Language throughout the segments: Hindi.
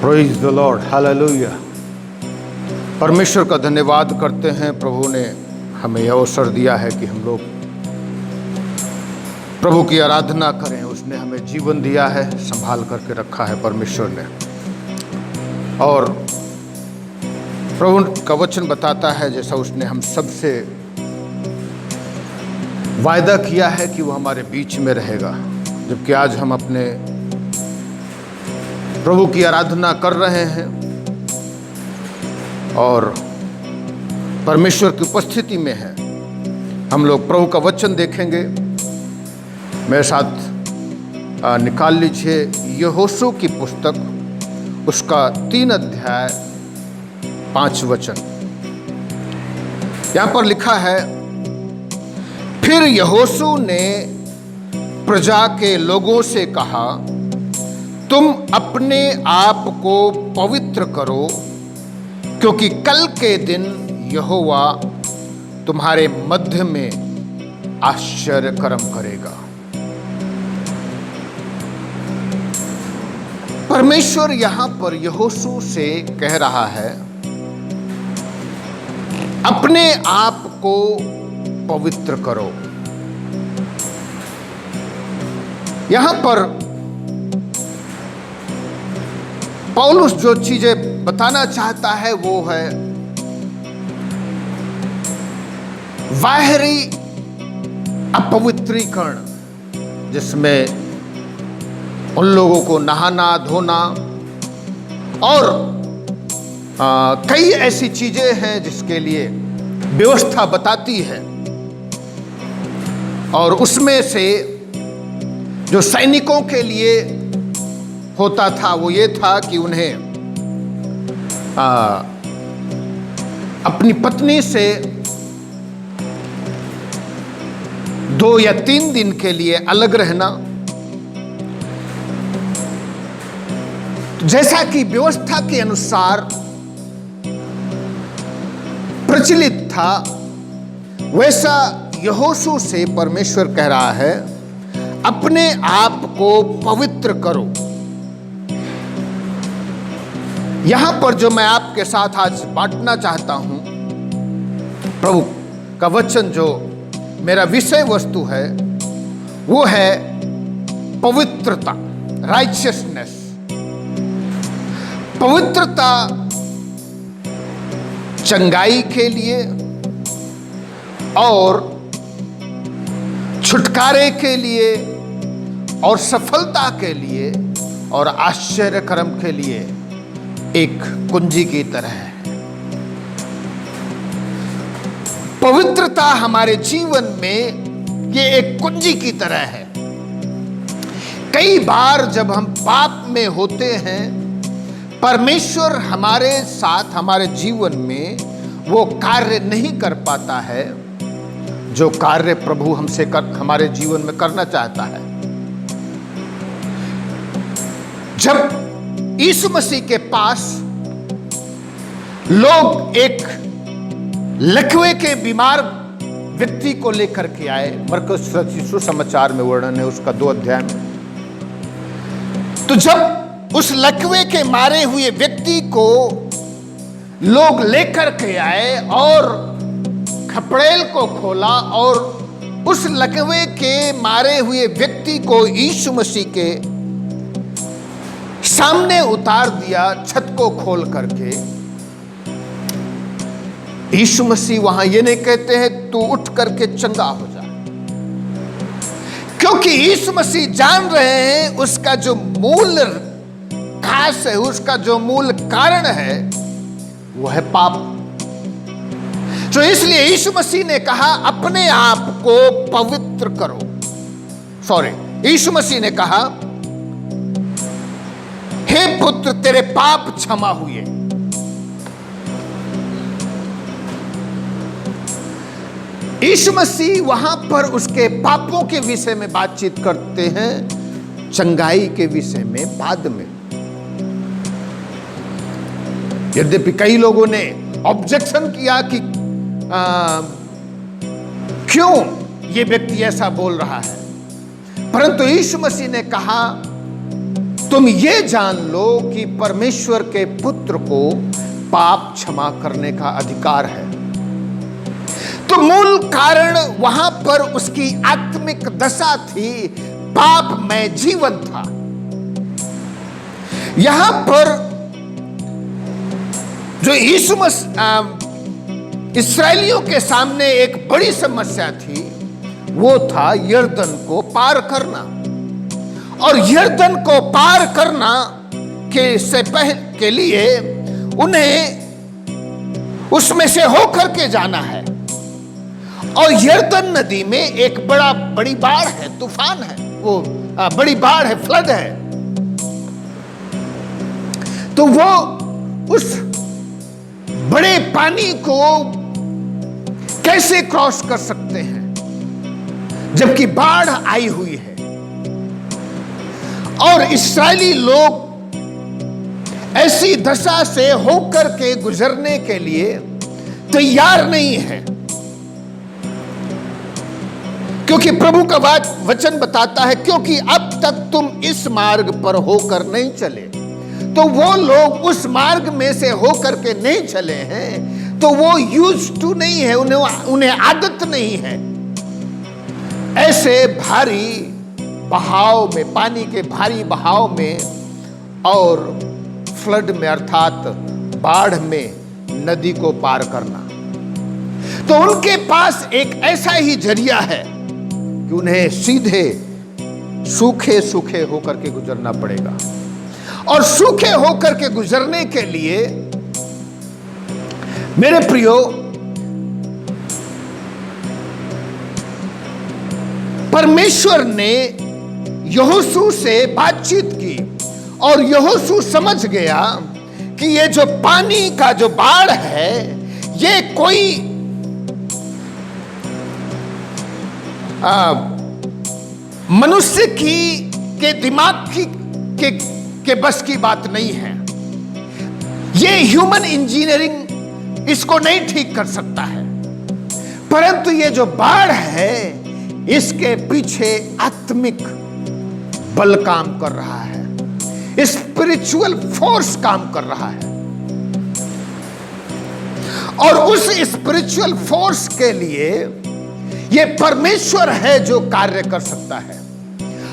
Praise the Lord, hallelujah. परमेश्वर का धन्यवाद करते हैं। प्रभु ने हमें यह अवसर दिया है कि हम लोग प्रभु की आराधना करें। उसने हमें जीवन दिया है, संभाल करके रखा है परमेश्वर ने। और प्रभु का वचन बताता है, जैसा उसने हम सबसे वायदा किया है कि वो हमारे बीच में रहेगा। जबकि आज हम अपने प्रभु की आराधना कर रहे हैं और परमेश्वर की उपस्थिति में है। हम लोग प्रभु का वचन देखेंगे। मेरे साथ निकाल लीजिए यहोशू की पुस्तक, उसका 3 अध्याय 5 वचन। यहां पर लिखा है, फिर यहोशू ने प्रजा के लोगों से कहा, तुम अपने आप को पवित्र करो, क्योंकि कल के दिन यहोवा तुम्हारे मध्य में आश्चर्य कर्म करेगा। परमेश्वर यहां पर यहोशू से कह रहा है, अपने आप को पवित्र करो। यहां पर पौलुस जो चीजें बताना चाहता है वो है बाहरी अपवित्रीकरण, जिसमें उन लोगों को नहाना धोना और कई ऐसी चीजें हैं जिसके लिए व्यवस्था बताती है। और उसमें से जो सैनिकों के लिए होता था वो ये था कि उन्हें अपनी पत्नी से 2 या 3 दिन के लिए अलग रहना। जैसा कि व्यवस्था के अनुसार प्रचलित था, वैसा यहोशू से परमेश्वर कह रहा है, अपने आप को पवित्र करो। यहां पर जो मैं आपके साथ आज बांटना चाहता हूं, प्रभु का वचन जो मेरा विषय वस्तु है वो है पवित्रता, राइचियसनेस। पवित्रता चंगाई के लिए और छुटकारे के लिए और सफलता के लिए और आश्चर्य कर्म के लिए एक कुंजी की तरह है। पवित्रता हमारे जीवन में ये एक कुंजी की तरह है। कई बार जब हम पाप में होते हैं, परमेश्वर हमारे साथ हमारे जीवन में वो कार्य नहीं कर पाता है जो कार्य प्रभु हमसे हमारे जीवन में करना चाहता है। जब यीशु मसीह के पास लोग एक लकवे के बीमार व्यक्ति को लेकर के आए, मरकुस सुसमाचार में वर्णन है उसका 2 अध्याय में। तो जब उस लकवे के मारे हुए व्यक्ति को लोग लेकर के आए और खपड़ेल को खोला और उस लकवे के मारे हुए व्यक्ति को यीशु मसीह के सामने उतार दिया, छत को खोल करके। यीशु मसीह वहां ये नहीं कहते हैं तू उठ करके चंगा हो जा, क्योंकि यीशु मसीह जान रहे हैं उसका जो मूल घास है, उसका जो मूल कारण है वो है पाप। तो इसलिए यीशु मसीह ने कहा अपने आप को पवित्र करो। यीशु मसीह ने कहा, हे पुत्र तेरे पाप क्षमा हुए। यीशु मसीह वहां पर उसके पापों के विषय में बातचीत करते हैं, चंगाई के विषय में बाद में। यद्यपि कई लोगों ने ऑब्जेक्शन किया कि क्यों ये व्यक्ति ऐसा बोल रहा है, परंतु यीशु मसीह ने कहा तुम ये जान लो कि परमेश्वर के पुत्र को पाप क्षमा करने का अधिकार है। तो मूल कारण वहां पर उसकी आत्मिक दशा थी, पापमय जीवन था। यहां पर जो यीशु मसीह इस्राएलियों के सामने एक बड़ी समस्या थी, वो था यरदन को पार करना। और यरदन को पार करना के लिए उन्हें उसमें से होकर के जाना है। और यरदन नदी में एक बड़ी बाढ़ है, तूफान है, वो बड़ी बाढ़ है, फ्लड है। तो वो उस बड़े पानी को कैसे क्रॉस कर सकते हैं जबकि बाढ़ आई हुई है? और इस्राएली लोग ऐसी दशा से होकर के गुजरने के लिए तैयार नहीं है, क्योंकि प्रभु का वचन बताता है, क्योंकि अब तक तुम इस मार्ग पर होकर नहीं चले। तो वो लोग उस मार्ग में से होकर के नहीं चले हैं, तो वो यूज्ड टू नहीं है, उन्हें आदत नहीं है ऐसे भारी बहाव में, पानी के भारी बहाव में और फ्लड में अर्थात बाढ़ में नदी को पार करना। तो उनके पास एक ऐसा ही जरिया है कि उन्हें सीधे सूखे सूखे होकर के गुजरना पड़ेगा। और सूखे होकर के गुजरने के लिए मेरे प्रियो, परमेश्वर ने यहोशू से बातचीत की और यहोशू समझ गया कि ये जो पानी का जो बाढ़ है, ये कोई मनुष्य के दिमाग के बस की बात नहीं है। ये ह्यूमन इंजीनियरिंग इसको नहीं ठीक कर सकता है। परंतु ये जो बाढ़ है, इसके पीछे आत्मिक बल काम कर रहा है, स्पिरिचुअल फोर्स काम कर रहा है। और उस स्पिरिचुअल फोर्स के लिए ये परमेश्वर है जो कार्य कर सकता है।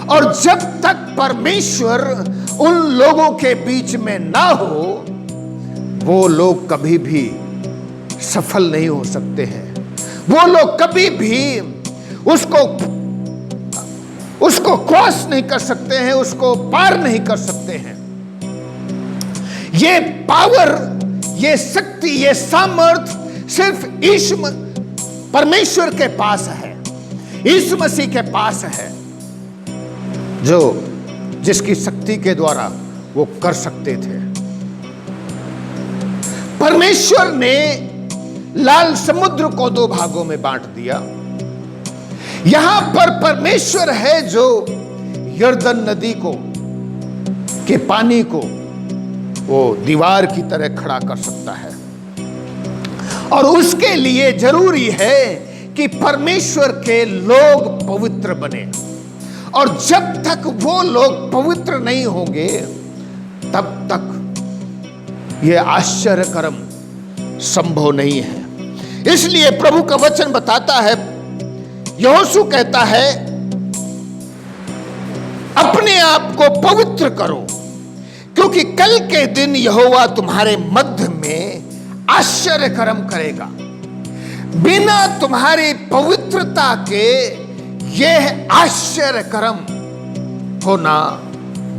और जब तक परमेश्वर उन लोगों के बीच में ना हो, वो लोग कभी भी सफल नहीं हो सकते हैं। वो लोग कभी भी उसको क्रॉस नहीं कर सकते हैं, उसको पार नहीं कर सकते हैं। ये पावर, ये शक्ति, ये सामर्थ सिर्फ परमेश्वर के पास है, यीशु मसीह के पास है, जिसकी शक्ति के द्वारा वो कर सकते थे। परमेश्वर ने लाल समुद्र को 2 भागों में बांट दिया। यहां पर परमेश्वर है जो यरदन नदी के पानी को वो दीवार की तरह खड़ा कर सकता है। और उसके लिए जरूरी है कि परमेश्वर के लोग पवित्र बने। और जब तक वो लोग पवित्र नहीं होंगे, तब तक यह आश्चर्य कर्म संभव नहीं है। इसलिए प्रभु का वचन बताता है, यहोशू कहता है, अपने आप को पवित्र करो, क्योंकि कल के दिन यहोवा तुम्हारे मध्य में आश्चर्य कर्म करेगा। बिना तुम्हारी पवित्रता के यह आश्चर्य कर्म होना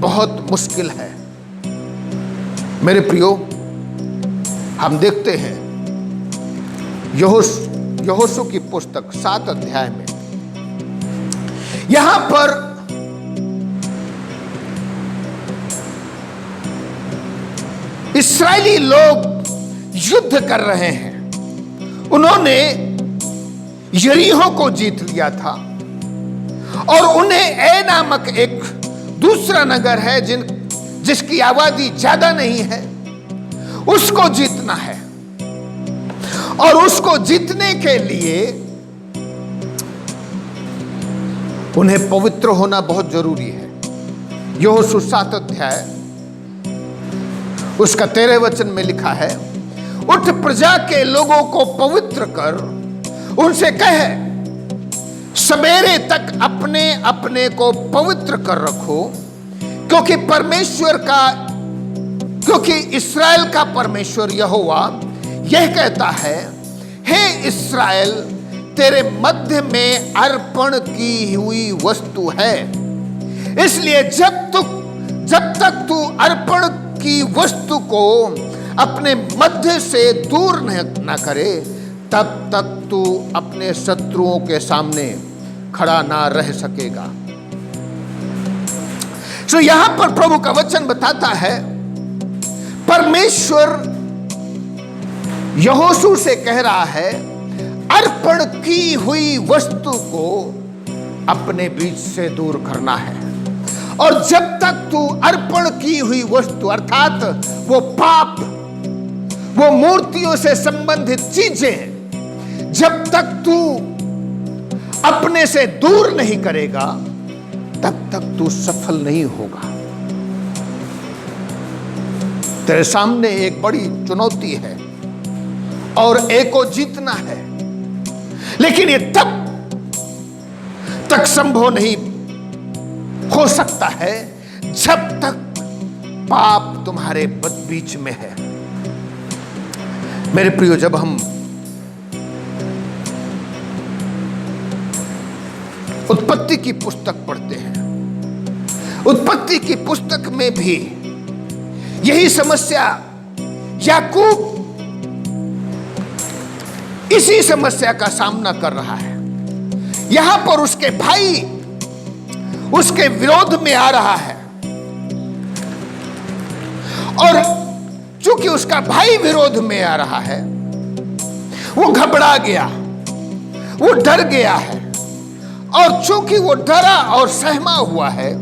बहुत मुश्किल है। मेरे प्रियो, हम देखते हैं यहोशू की पुस्तक 7 अध्याय में, यहां पर इस्राएली लोग युद्ध कर रहे हैं। उन्होंने यरीहो को जीत लिया था और उन्हें ए नामक एक दूसरा नगर है जिसकी आबादी ज्यादा नहीं है, उसको जीतना है। और उसको जीतने के लिए उन्हें पवित्र होना बहुत जरूरी है। यहोशू 7 अध्याय उसका 13 वचन में लिखा है, उठ प्रजा के लोगों को पवित्र कर, उनसे कह सवेरे तक अपने अपने को पवित्र कर रखो, क्योंकि इस्राएल का परमेश्वर यहोवा यह कहता है, हे इस्राएल, तेरे मध्य में अर्पण की हुई वस्तु है, इसलिए जब तक तू अर्पण की वस्तु को अपने मध्य से दूर न करे, तब तक तू अपने शत्रुओं के सामने खड़ा ना रह सकेगा। तो यहां पर प्रभु का वचन बताता है, परमेश्वर यहोशू से कह रहा है, अर्पण की हुई वस्तु को अपने बीच से दूर करना है। और जब तक तू अर्पण की हुई वस्तु अर्थात वो पाप, वो मूर्तियों से संबंधित चीजें, जब तक तू अपने से दूर नहीं करेगा, तब तक तू सफल नहीं होगा। तेरे सामने एक बड़ी चुनौती है और एक को जीतना है, लेकिन ये तब तक संभव नहीं हो सकता है जब तक पाप तुम्हारे बीच में है। मेरे प्रियो, जब हम उत्पत्ति की पुस्तक पढ़ते हैं, उत्पत्ति की पुस्तक में भी यही समस्या, याकूब इसी समस्या का सामना कर रहा है। यहां पर उसके भाई उसके विरोध में आ रहा है, और चूंकि उसका भाई विरोध में आ रहा है, वो घबरा गया, वो डर गया है, और चूंकि वो डरा और सहमा हुआ है,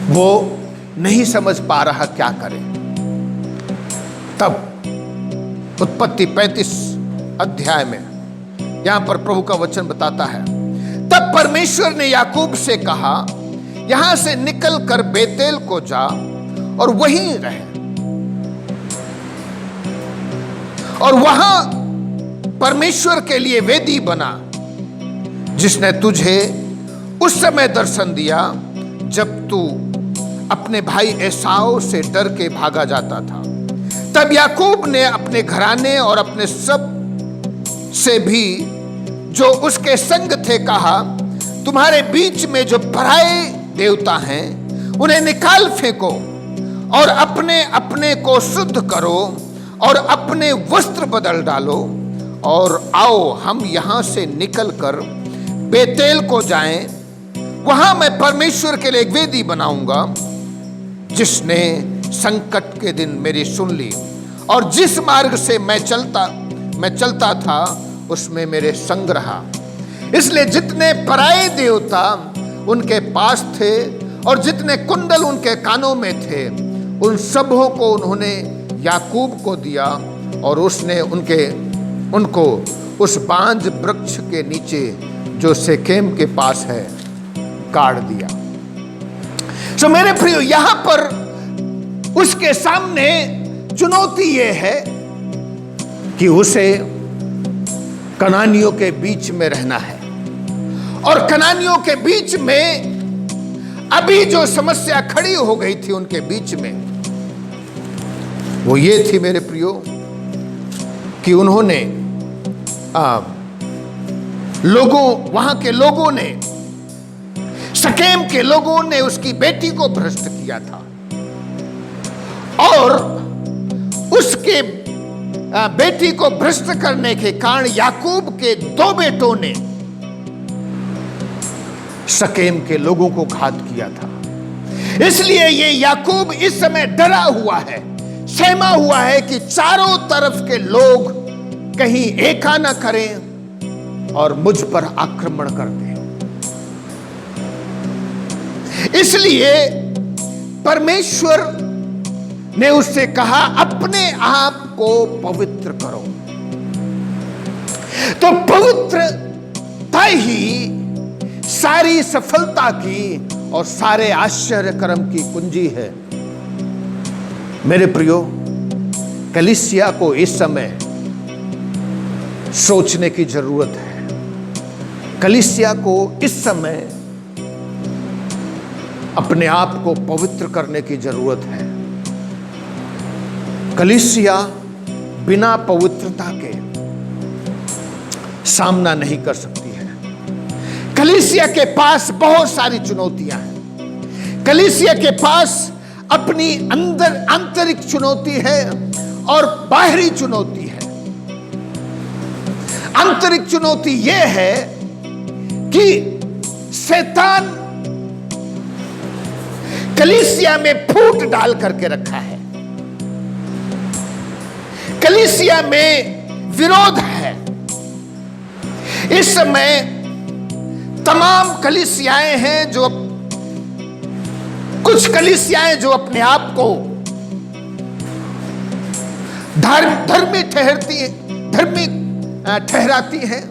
वो नहीं समझ पा रहा क्या करे। तब उत्पत्ति 35 अध्याय में यहां पर प्रभु का वचन बताता है, तब परमेश्वर ने याकूब से कहा, यहां से निकल कर बेतेल को जा और वहीं रह, और वहां परमेश्वर के लिए वेदी बना, जिसने तुझे उस समय दर्शन दिया जब तू अपने भाई एसाव से डर के भागा जाता था। तब याकूब ने अपने घराने और अपने सब से भी जो उसके संग थे कहा, तुम्हारे बीच में जो पराए देवता हैं उन्हें निकाल फेंको और अपने अपने को शुद्ध करो और अपने वस्त्र बदल डालो, और आओ हम यहां से निकलकर बेतेल को जाएं, वहां मैं परमेश्वर के लिए एक वेदी बनाऊंगा, जिसने संकट के दिन मेरी सुन ली, और जिस मार्ग से मैं चलता था उसमें मेरे संग रहा। इसलिए जितने पराये देवता उनके पास थे और जितने कुंडल उनके कानों में थे, उन सबों को उन्होंने याकूब को दिया, और उसने उनको उस बांज वृक्ष के नीचे जो शेकेम के पास है गाड़ दिया। तो मेरे प्रियो, यहां पर उसके सामने चुनौती यह है कि उसे कनानियों के बीच में रहना है, और कनानियों के बीच में अभी जो समस्या खड़ी हो गई थी उनके बीच में, वो ये थी मेरे प्रियो कि उन्होंने वहां के लोगों ने, शकेम के लोगों ने उसकी बेटी को भ्रष्ट किया था, और उसके बेटी को भ्रष्ट करने के कारण याकूब के 2 बेटों ने शकेम के लोगों को घात किया था। इसलिए ये याकूब इस समय डरा हुआ है, सहमा हुआ है कि चारों तरफ के लोग कहीं एका न करें और मुझ पर आक्रमण कर दें। इसलिए परमेश्वर ने उससे कहा, अपने आप को पवित्र करो। तो पवित्रता ही सारी सफलता की और सारे आश्चर्य कर्म की कुंजी है। मेरे प्रियो, कलीसिया को इस समय सोचने की जरूरत है। कलीसिया को इस समय अपने आप को पवित्र करने की जरूरत है। कलीसिया बिना पवित्रता के सामना नहीं कर सकती है। कलीसिया के पास बहुत सारी चुनौतियां हैं। कलीसिया के पास अपनी आंतरिक चुनौती है और बाहरी चुनौती है। आंतरिक चुनौती यह है कि शैतान कलीसिया में फूट डाल करके रखा है। कलीसिया में विरोध है। इस समय तमाम कलीसियाएं हैं, जो कुछ कलीसियाएं जो अपने आप को धर्मी ठहराती हैं,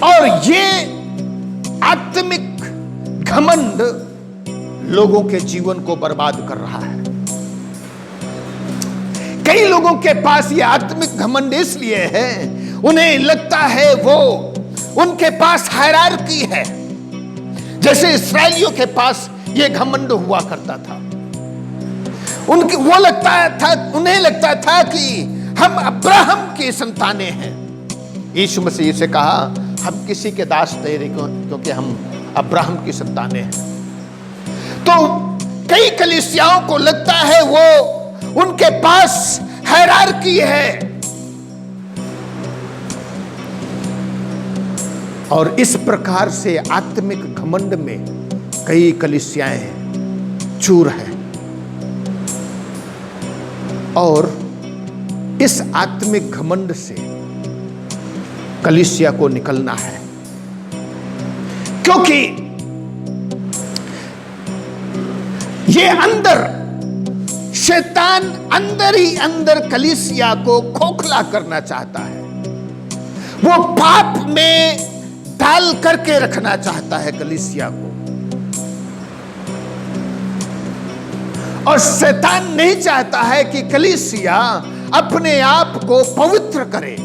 और ये आत्मिक घमंड लोगों के जीवन को बर्बाद कर रहा है। कई लोगों के पास ये आत्मिक घमंड इसलिए है, उन्हें लगता है वो उनके पास हायरार्की है। जैसे इस्राएलियों के पास ये घमंड हुआ करता था। उन्हें लगता था कि हम अब्राहम की संतानें हैं। यीशु मसीह से कहा, हम किसी के दास नहीं रहे, क्योंकि हम अब्राहम की संतानें हैं। तो कई कलीसियाओं को लगता है वो उनके पास हायरार्की है, और इस प्रकार से आत्मिक घमंड में कई कलीसियाएं चूर हैं। और इस आत्मिक घमंड से कलीसिया को निकलना है, क्योंकि ये शैतान अंदर ही अंदर कलीसिया को खोखला करना चाहता है। वो पाप में डाल करके रखना चाहता है कलीसिया को। और शैतान नहीं चाहता है कि कलीसिया अपने आप को पवित्र करे।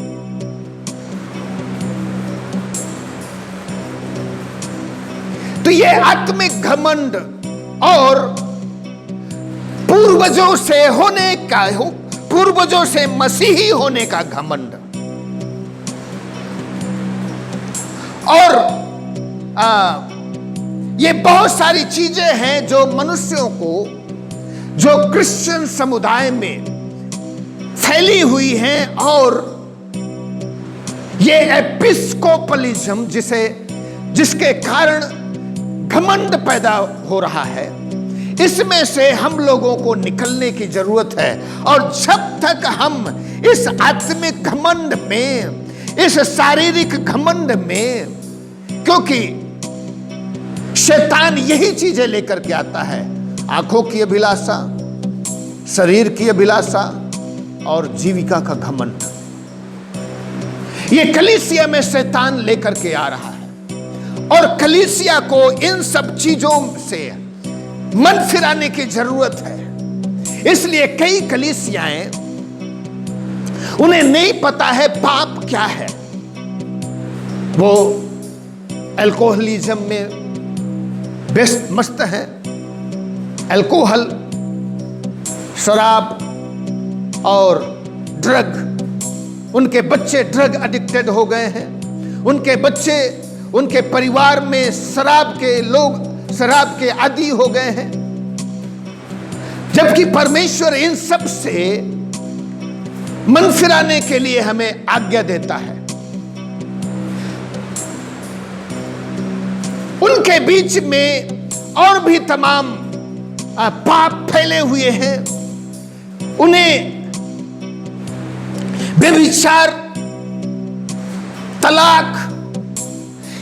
तो यह आत्मिक घमंड और पूर्वजों से मसीही होने का घमंड, और ये बहुत सारी चीजें हैं जो मनुष्यों को, जो क्रिश्चियन समुदाय में फैली हुई हैं, और ये एपिस्कोपलिज्म जिसके कारण घमंड पैदा हो रहा है, इसमें से हम लोगों को निकलने की जरूरत है। और जब तक हम इस आत्मिक घमंड में, इस शारीरिक घमंड में, क्योंकि शैतान यही चीजें लेकर के आता है, आंखों की अभिलाषा, शरीर की अभिलाषा और जीविका का घमंड, ये कलीसिया में शैतान लेकर के आ रहा है। और कलीसिया को इन सब चीजों से मन फिराने की जरूरत है। इसलिए कई कलीसियाएं, उन्हें नहीं पता है पाप क्या है। वो अल्कोहलिज्म में मस्त है। अल्कोहल, शराब और ड्रग, उनके बच्चे ड्रग एडिक्टेड हो गए हैं। उनके बच्चे, उनके परिवार में शराब के आदी हो गए हैं। जबकि परमेश्वर इन सब से मन फिराने के लिए हमें आज्ञा देता है। उनके बीच में और भी तमाम पाप फैले हुए हैं। उन्हें व्यभिचार, तलाक,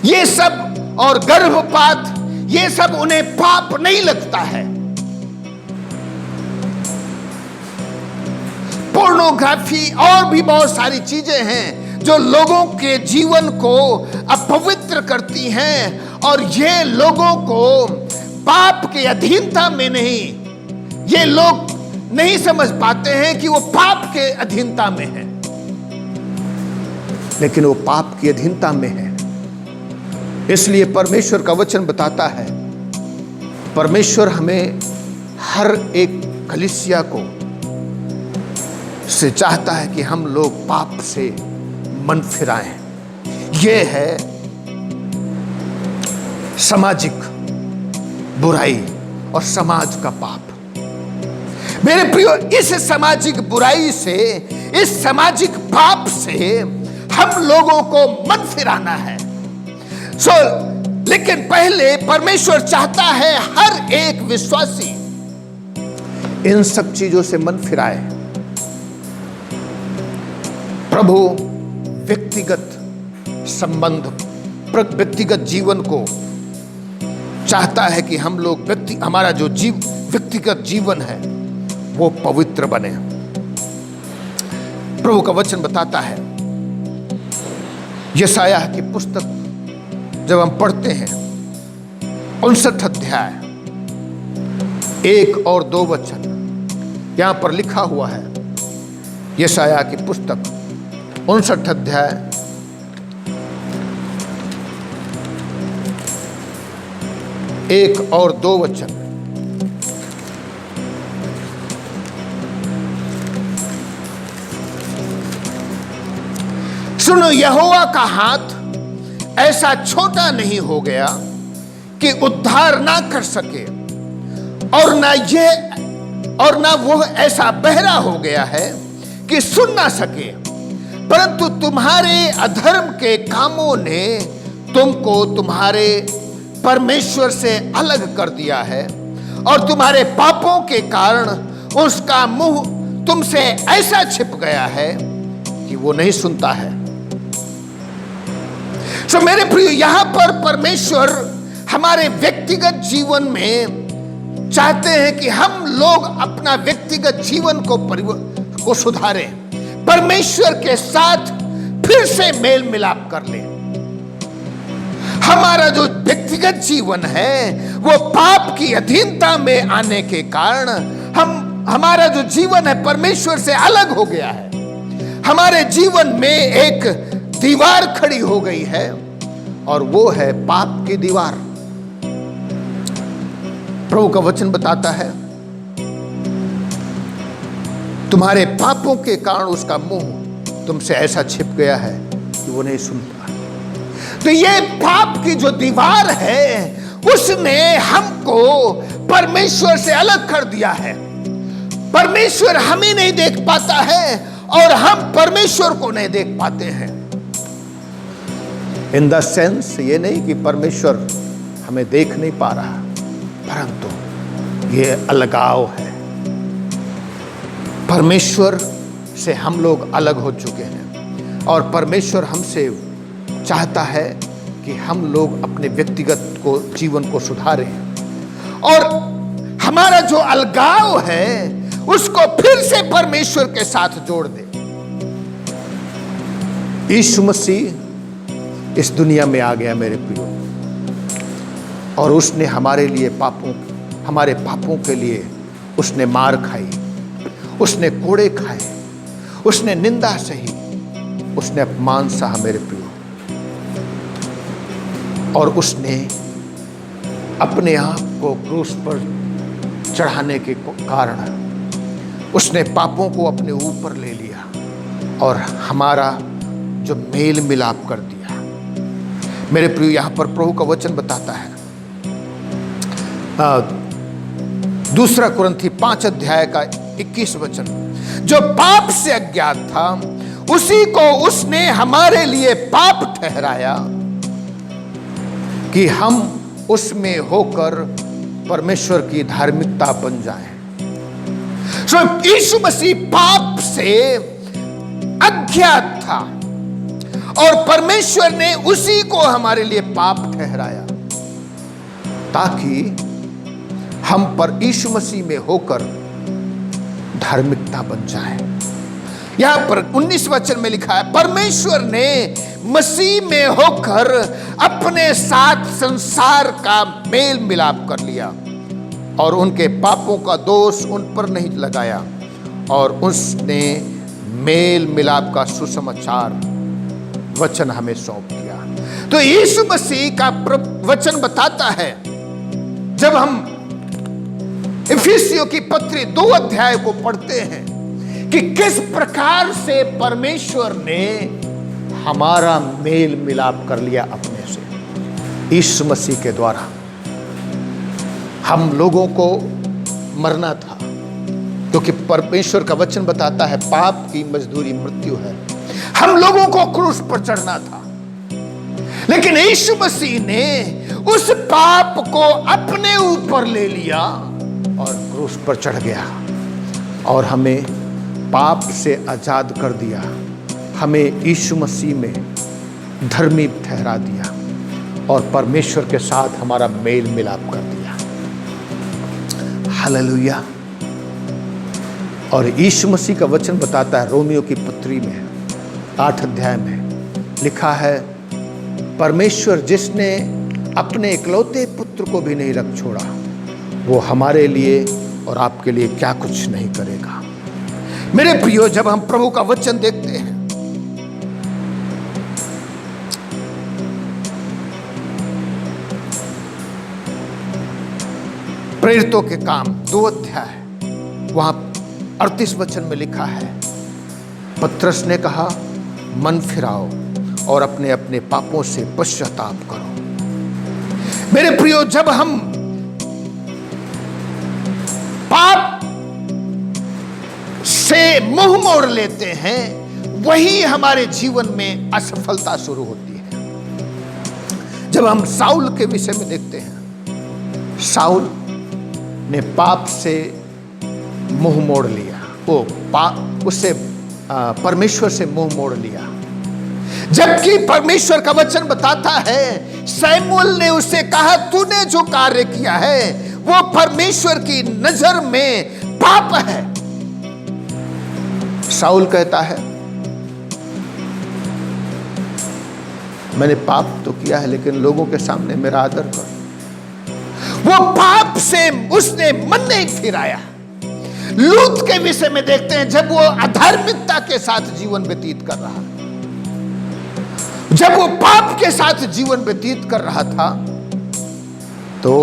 ये सब, और गर्भपात, ये सब उन्हें पाप नहीं लगता है। पोर्नोग्राफी और भी बहुत सारी चीजें हैं जो लोगों के जीवन को अपवित्र करती हैं और ये लोगों को पाप की अधीनता में नहीं, ये लोग नहीं समझ पाते हैं कि वो पाप के अधीनता में है, लेकिन वो पाप की अधीनता में है। इसलिए परमेश्वर का वचन बताता है, परमेश्वर हमें हर एक कलीसिया को से चाहता है कि हम लोग पाप से मन फिराएं। यह है सामाजिक बुराई और समाज का पाप। मेरे प्रियो, इस सामाजिक बुराई से, इस सामाजिक पाप से हम लोगों को मन फिराना है। लेकिन पहले परमेश्वर चाहता है हर एक विश्वासी इन सब चीजों से मन फिराए। प्रभु व्यक्तिगत संबंध, व्यक्तिगत जीवन को चाहता है कि हम लोग हमारा जो व्यक्तिगत जीवन है वो पवित्र बने। प्रभु का वचन बताता है, यशायाह की पुस्तक जब हम पढ़ते हैं 59 अध्याय 1 और 2 वचन, यहां पर लिखा हुआ है। यशायाह की पुस्तक 59 अध्याय 1 और 2 वचन। सुनो, यहोवा का हाथ ऐसा छोटा नहीं हो गया कि उद्धार ना कर सके, और ना वो ऐसा बहरा हो गया है कि सुन ना सके, परंतु तुम्हारे अधर्म के कामों ने तुमको तुम्हारे परमेश्वर से अलग कर दिया है, और तुम्हारे पापों के कारण उसका मुंह तुमसे ऐसा छिप गया है कि वो नहीं सुनता है। मेरे प्रिय, यहां पर परमेश्वर हमारे व्यक्तिगत जीवन में चाहते हैं कि हम लोग अपना व्यक्तिगत जीवन को सुधारें, परमेश्वर के साथ फिर से मेल मिलाप कर लें। हमारा जो व्यक्तिगत जीवन है वो पाप की अधीनता में आने के कारण हमारा जो जीवन है परमेश्वर से अलग हो गया है। हमारे जीवन में एक दीवार खड़ी हो गई है, और वो है पाप की दीवार। प्रभु का वचन बताता है, तुम्हारे पापों के कारण उसका मुंह तुमसे ऐसा छिप गया है कि वो नहीं सुनता। तो ये पाप की जो दीवार है उसने हमको परमेश्वर से अलग कर दिया है। परमेश्वर हमें नहीं देख पाता है और हम परमेश्वर को नहीं देख पाते हैं। इन द सेंस ये नहीं कि परमेश्वर हमें देख नहीं पा रहा, परंतु ये अलगाव है। परमेश्वर से हम लोग अलग हो चुके हैं, और परमेश्वर हमसे चाहता है कि हम लोग अपने व्यक्तिगत जीवन को सुधारें, और हमारा जो अलगाव है उसको फिर से परमेश्वर के साथ जोड़ दे। यीशु मसीह इस दुनिया में आ गया मेरे प्रियो, और उसने हमारे पापों के लिए उसने मार खाई, उसने कोड़े खाए, उसने निंदा सही, उसने अपमान सहा मेरे प्रियो, और उसने अपने आप को क्रूस पर चढ़ाने के कारण उसने पापों को अपने ऊपर ले लिया और हमारा जो मेल मिलाप कर दिया। मेरे प्रिय, यहां पर प्रभु का वचन बताता है, 2 कुरिन्थी 5 अध्याय का 21 वचन, जो पाप से अज्ञात था उसी को उसने हमारे लिए पाप ठहराया कि हम उसमें होकर परमेश्वर की धार्मिकता बन जाएं। यीशु मसीह पाप से अज्ञात था और परमेश्वर ने उसी को हमारे लिए पाप ठहराया ताकि हम पर यीशु मसीह में होकर धार्मिकता बन जाए। यहां पर 19 वचन में लिखा है, परमेश्वर ने मसीह में होकर अपने साथ संसार का मेल मिलाप कर लिया और उनके पापों का दोष उन पर नहीं लगाया, और उसने मेल मिलाप का सुसमाचार वचन हमें सौंप दिया। तो यीशु मसीह का वचन बताता है, जब हम इफिसियों की पत्री 2 अध्याय को पढ़ते हैं, कि किस प्रकार से परमेश्वर ने हमारा मेल मिलाप कर लिया अपने से। यीशु मसीह के द्वारा हम लोगों को मरना था, क्योंकि परमेश्वर का वचन बताता है पाप की मजदूरी मृत्यु है। हम लोगों को क्रूस पर चढ़ना था, लेकिन यीशु मसीह ने उस पाप को अपने ऊपर ले लिया और क्रूस पर चढ़ गया और हमें पाप से आजाद कर दिया, हमें यीशु मसीह में धर्मी ठहरा दिया और परमेश्वर के साथ हमारा मेल मिलाप कर दिया। हालेलुया। और यीशु मसीह का वचन बताता है, रोमियो की पत्री में 8 अध्याय में लिखा है, परमेश्वर जिसने अपने इकलौते पुत्र को भी नहीं रख छोड़ा, वो हमारे लिए और आपके लिए क्या कुछ नहीं करेगा। मेरे प्रियो, जब हम प्रभु का वचन देखते हैं, प्रेरितों के काम 2 अध्याय वहां 38 वचन में लिखा है, पतरस ने कहा, मन फिराओ और अपने अपने पापों से पश्चाताप करो। मेरे प्रियो, जब हम पाप से मुंह मोड़ लेते हैं, वही हमारे जीवन में असफलता शुरू होती है। जब हम साउल के विषय में देखते हैं, साउल ने पाप से मुंह मोड़ लिया, उससे परमेश्वर से मुंह मोड़ लिया, जबकि परमेश्वर का वचन बताता है, शमूएल ने उससे कहा, तूने जो कार्य किया है वो परमेश्वर की नजर में पाप है। शाऊल कहता है, मैंने पाप तो किया है, लेकिन लोगों के सामने मेरा आदर करो। वो पाप से उसने मन नहीं फिराया। लूत के विषय में देखते हैं, जब वो अधार्मिकता के साथ जीवन व्यतीत कर रहा, जब वो पाप के साथ जीवन व्यतीत कर रहा था, तो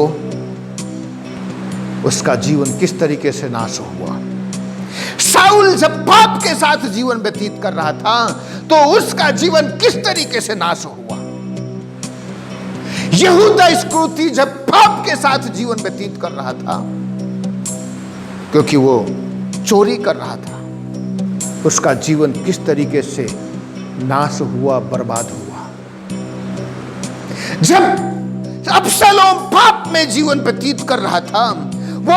उसका जीवन किस तरीके से नाश हुआ। शाऊल जब पाप के साथ जीवन व्यतीत कर रहा था, तो उसका जीवन किस तरीके से नाश हुआ। यहूदा इस्करियोती जब पाप के साथ जीवन व्यतीत कर रहा था, क्योंकि वो चोरी कर रहा था, उसका जीवन किस तरीके से नाश हुआ, बर्बाद हुआ। जब अबशालोम पाप में जीवन व्यतीत कर रहा था, वो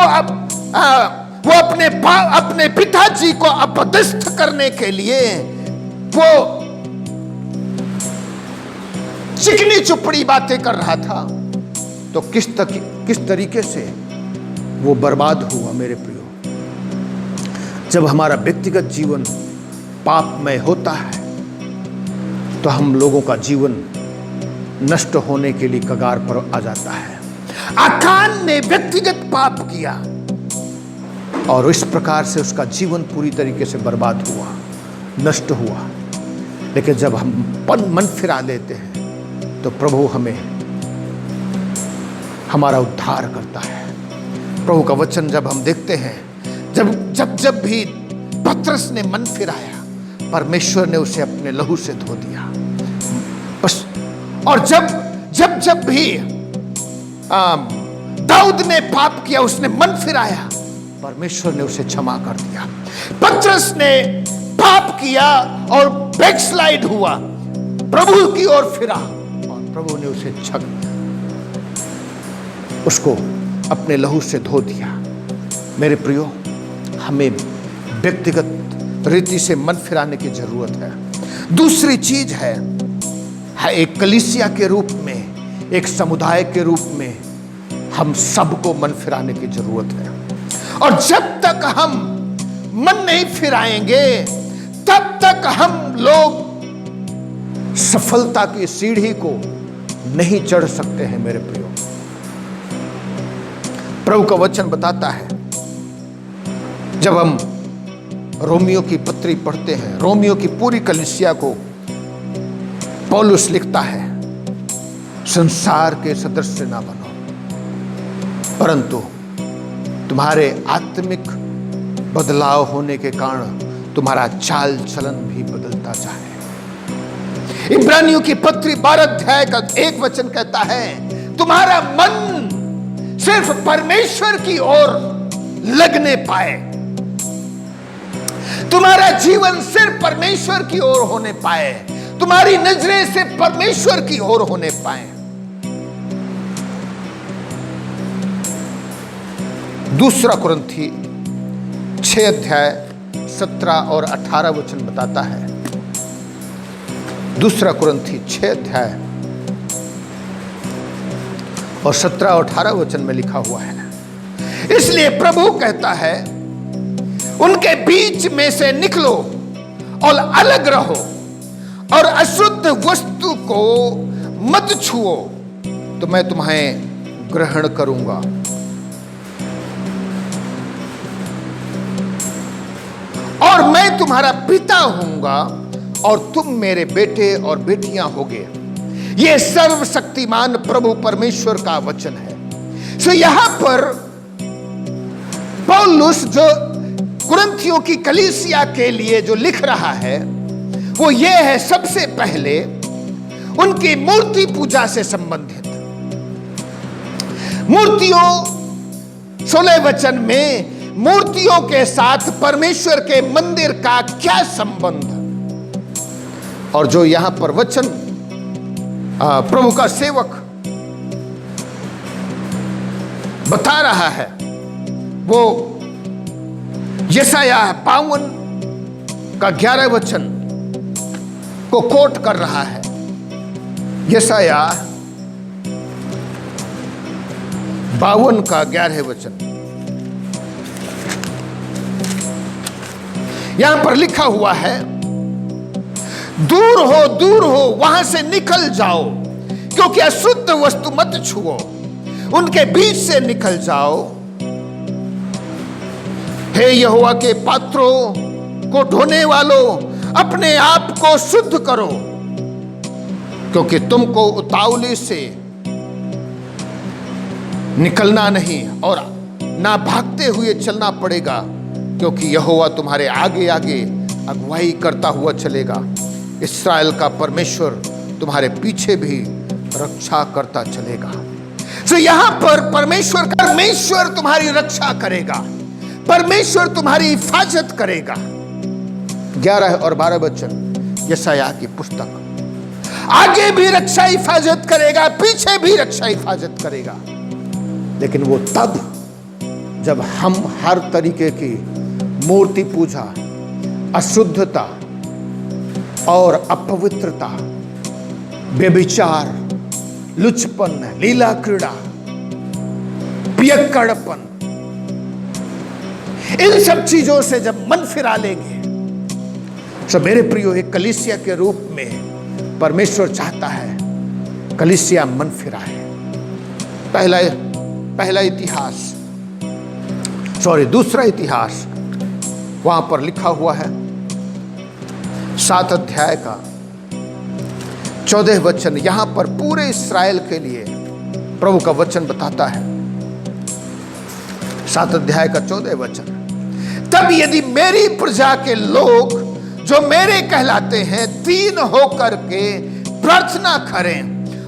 अपने पिताजी को अपदस्थ करने के लिए वो चिकनी चुपड़ी बातें कर रहा था, तो किस तरीके से वो बर्बाद हुआ। मेरे प्रियो, जब हमारा व्यक्तिगत जीवन पापमय होता है, तो हम लोगों का जीवन नष्ट होने के लिए कगार पर आ जाता है। आकान ने व्यक्तिगत पाप किया और इस प्रकार से उसका जीवन पूरी तरीके से बर्बाद हुआ, नष्ट हुआ। लेकिन जब हम मन फिरा लेते हैं, तो प्रभु हमें हमारा उद्धार करता है। प्रभु का वचन जब हम देखते हैं, जब भी पतरस ने मन फिराया, परमेश्वर ने उसे अपने लहू से धो दिया बस। और जब भी दाऊद ने पाप किया, उसने मन फिराया, परमेश्वर ने उसे क्षमा कर दिया। पतरस ने पाप किया और बैकस्लाइड हुआ, प्रभु की ओर फिरा और प्रभु ने उसे उसको अपने लहू से धो दिया। मेरे प्रियो, हमें व्यक्तिगत रीति से मन फिराने की जरूरत है। दूसरी चीज है एक कलीसिया के रूप में, एक समुदाय के रूप में हम सबको मन फिराने की जरूरत है। और जब तक हम मन नहीं फिराएंगे, तक हम लोग सफलता की सीढ़ी को नहीं चढ़ सकते हैं मेरे प्रियो। प्रभु का वचन बताता है, जब हम रोमियो की पत्री पढ़ते हैं, रोमियो की पूरी कलीसिया को पौलुस लिखता है, संसार के सदस्य ना बनो, परंतु तुम्हारे आत्मिक बदलाव होने के कारण तुम्हारा चाल चलन भी बदलता जाए। इब्रानियों की पत्री 12 अध्याय का 1 वचन कहता है, तुम्हारा मन सिर्फ परमेश्वर की ओर लगने पाए, तुम्हारा जीवन सिर्फ परमेश्वर की ओर होने पाए, तुम्हारी नजरें सिर्फ परमेश्वर की ओर होने पाए। दूसरा कुरिन्थी 6 अध्याय 17 और 18 वचन बताता है। दूसरा कुरिन्थी 6 अध्याय और 17 और 18 वचन में लिखा हुआ है, इसलिए प्रभु कहता है, उनके बीच में से निकलो और अलग रहो और अशुद्ध वस्तु को मत छुओ, तो मैं तुम्हें ग्रहण करूंगा। और मैं तुम्हारा पिता होऊंगा और तुम मेरे बेटे और बेटियां होगे। यह सर्वशक्तिमान प्रभु परमेश्वर का वचन है। सो यहां पर पौलुस जो कुरिन्थियों की कलीसिया के लिए जो लिख रहा है, वो ये है, सबसे पहले उनकी मूर्ति पूजा से संबंधित मूर्तियों, 16 वचन में मूर्तियों के साथ परमेश्वर के मंदिर का क्या संबंध, और जो यहां पर वचन प्रभु का सेवक बता रहा है, वो यशायाह 52 का 11 वचन को कोट कर रहा है। यशायाह 52 का 11 वचन, यहां पर लिखा हुआ है, दूर हो वहां से निकल जाओ, क्योंकि अशुद्ध वस्तु मत छुओ, उनके बीच से निकल जाओ। हे यहोवा के पात्रों को ढोने वालों, अपने आप को शुद्ध करो, क्योंकि तुमको उतावली से निकलना नहीं और ना भागते हुए चलना पड़ेगा, क्योंकि यहोवा तुम्हारे आगे आगे अगुवाई करता हुआ चलेगा। इस्राएल का परमेश्वर तुम्हारे पीछे भी रक्षा करता चलेगा। तो यहां पर परमेश्वर तुम्हारी रक्षा करेगा, परमेश्वर तुम्हारी हिफाजत करेगा। 11 और 12 वचन यशायाह की पुस्तक, आगे भी रक्षा हिफाजत करेगा, पीछे भी रक्षा हिफाजत करेगा, लेकिन वो तब जब हम हर तरीके की मूर्ति पूजा, अशुद्धता और अपवित्रता, व्यभिचार, लुचपन, लीला क्रीड़ा, पियक्कड़पन, इन सब चीजों से जब मन फिरा लेंगे, तो मेरे प्रियो, एक कलीसिया के रूप में परमेश्वर चाहता है कलीसिया मन फिराए। दूसरा इतिहास वहां पर लिखा हुआ है, 7 अध्याय का 14 वचन, यहां पर पूरे इस्राएल के लिए प्रभु का वचन बताता है। 7 अध्याय का 14 वचन, तब यदि मेरी प्रजा के लोग जो मेरे कहलाते हैं दीन होकर के प्रार्थना करें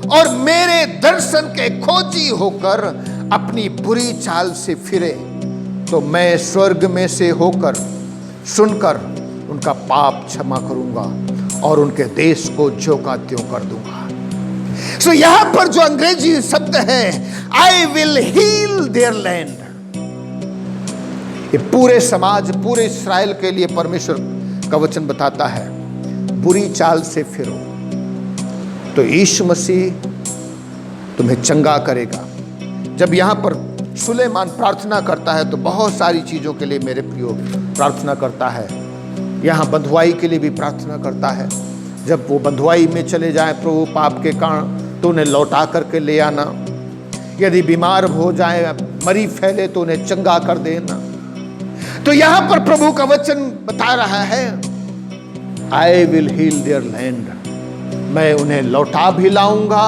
और मेरे दर्शन के खोजी होकर अपनी बुरी चाल से फिरे, तो मैं स्वर्ग में से होकर सुनकर उनका पाप क्षमा करूंगा और उनके देश को ज्यों का त्यों कर दूंगा। सो यहां पर जो अंग्रेजी शब्द है, I will heal their land, ये पूरे समाज, पूरे इस्राएल के लिए परमेश्वर का वचन बताता है, बुरी चाल से फिरो तो यीशु मसीह तुम्हें चंगा करेगा। जब यहां पर सुलेमान प्रार्थना करता है तो बहुत सारी चीजों के लिए मेरे प्रियो प्रार्थना करता है। यहाँ बंधुआई के लिए भी प्रार्थना करता है। जब वो बंधुआई में चले जाए प्रभु पाप के कारण, तो उन्हें लौटा करके ले आना। यदि बीमार हो जाए, मरी फैले, तो उन्हें चंगा कर देना। तो यहां पर प्रभु का वचन बता रहा है, I will heal their land, मैं उन्हें लौटा भी लाऊंगा,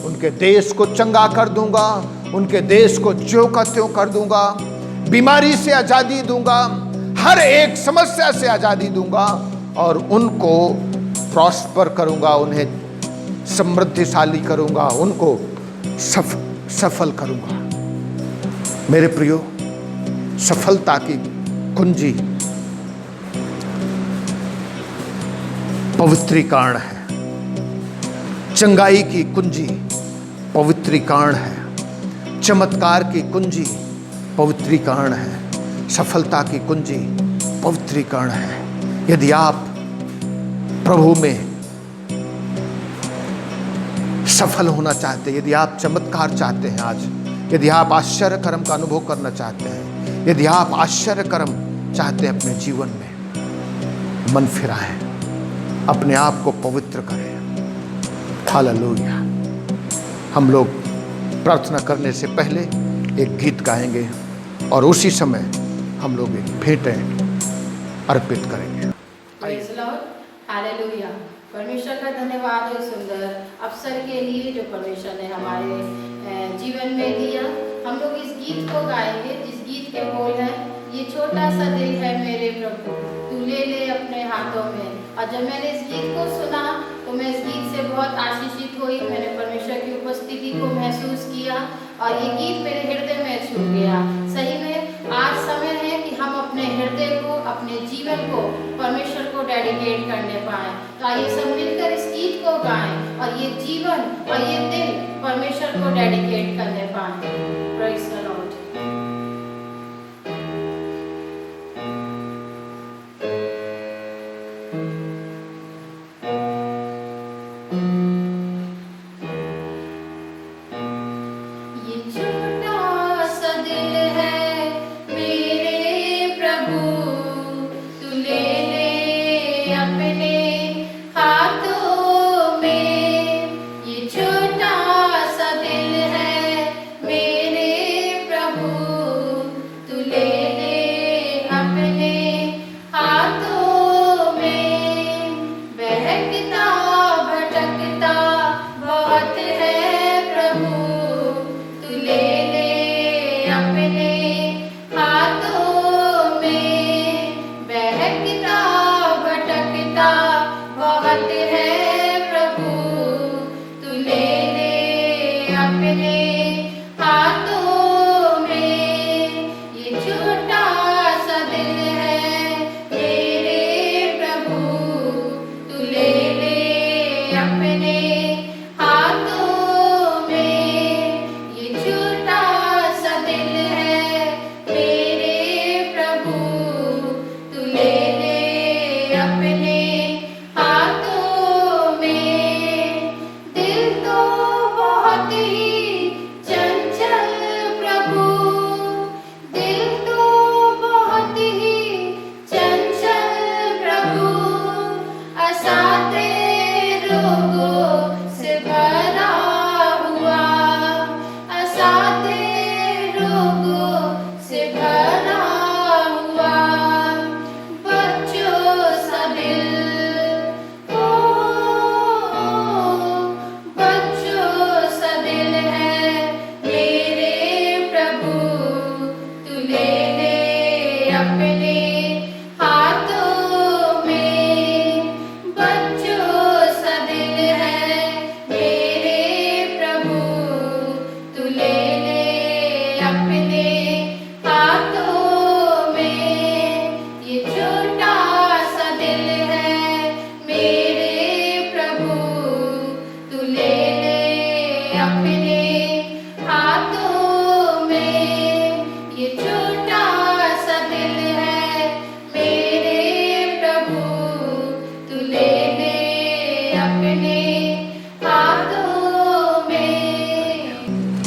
उनके देश को चंगा कर दूंगा, उनके देश को ज्यों का त्यों कर दूंगा, बीमारी से आजादी दूंगा, हर एक समस्या से आजादी दूंगा और उनको प्रॉस्पर करूंगा, उन्हें समृद्धिशाली करूंगा, उनको सफल करूंगा। मेरे प्रियो, सफलता की कुंजी पवित्रीकरण है, चंगाई की कुंजी पवित्रीकरण है, चमत्कार की कुंजी पवित्रीकरण है, सफलता की कुंजी पवित्रीकरण है। यदि आप प्रभु में सफल होना चाहते हैं, यदि आप चमत्कार चाहते हैं, आज यदि आप आश्चर्य कर्म का अनुभव करना चाहते हैं, यदि आप आश्चर्य कर्म चाहते हैं अपने जीवन में, मन फिराएं, अपने आप को पवित्र करें। हालेलुया। हम लोग प्रार्थना करने से पहले एक गीत गाएंगे और उसी समय हम लोग एक भेंटें अर्पित करेंगे। Praise Lord, hallelujah. परमेश्वर का धन्यवाद हो सुंदर अवसर के लिए जो परमेश्वर ने हमारे जीवन में दिया। हम लोग इस गीत को गाएंगे जिस गीत के बोल हैं, ये छोटा सा दिल है मेरे प्रभु, तू ले ले अपने हाथों में। और जब मैंने इस गीत को सुना तो मैं इस गीत से बहुत आशीषित हुई। मैंने परमेश्वर की उपस्थिति को महसूस किया और ये गीत मेरे हृदय में छू गया। सही में आज समय है कि हम अपने हृदय को, अपने जीवन को परमेश्वर को डेडिकेट करने पाएं। तो आइए सब मिलकर इस गीत को गाएं और ये जीवन और ये दिल परमेश्वर को डेडिकेट करने पाएं। Praise the Lord.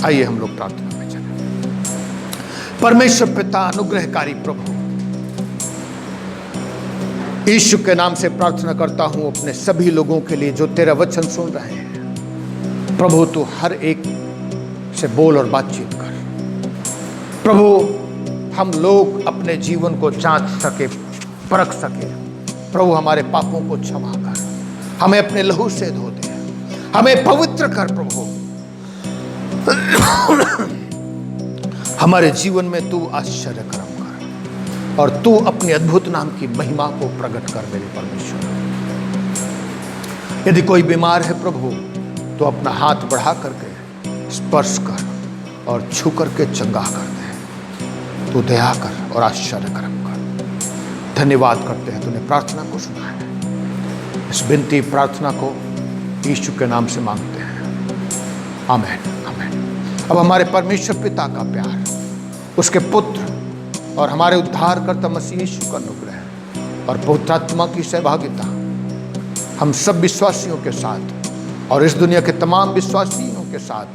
आइए हम लोग प्रार्थना में चलें। परमेश्वर पिता अनुग्रहकारी प्रभु, यीशु के नाम से प्रार्थना करता हूं अपने सभी लोगों के लिए जो तेरा वचन सुन रहे हैं। प्रभु तू हर एक से बोल और बातचीत कर। प्रभु हम लोग अपने जीवन को जांच सके, परख सके। प्रभु हमारे पापों को क्षमा कर, हमें अपने लहू से धो दे, हमें पवित्र कर। प्रभु हमारे जीवन में तू आश्चर्य कर्म कर और तू अपने अद्भुत नाम की महिमा को प्रकट कर मेरे परमेश्वर। यदि कोई बीमार है प्रभु तो अपना हाथ बढ़ा करके स्पर्श कर और छू करके चंगा कर दे। तू दया कर और आश्चर्य कर्म कर। धन्यवाद करते हैं तूने प्रार्थना को सुना है। इस विनती प्रार्थना को यीशु के नाम से मांगते हैं, आमीन आमीन। अब हमारे परमेश्वर पिता का प्यार, उसके पुत्र और हमारे उद्धारकर्ता मसीह यीशु का अनुग्रह और पवित्र आत्मा की सहभागिता हम सब विश्वासियों के साथ और इस दुनिया के तमाम विश्वासियों के साथ,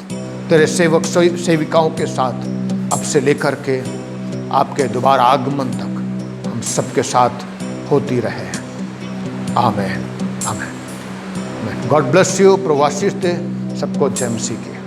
तेरे सेवक सेविकाओं के साथ अब से लेकर के आपके दोबारा आगमन तक हम सबके साथ होती रहे। आमीन आमीन। God bless you. प्रभु आशीष दे सबको। जय मसीह की।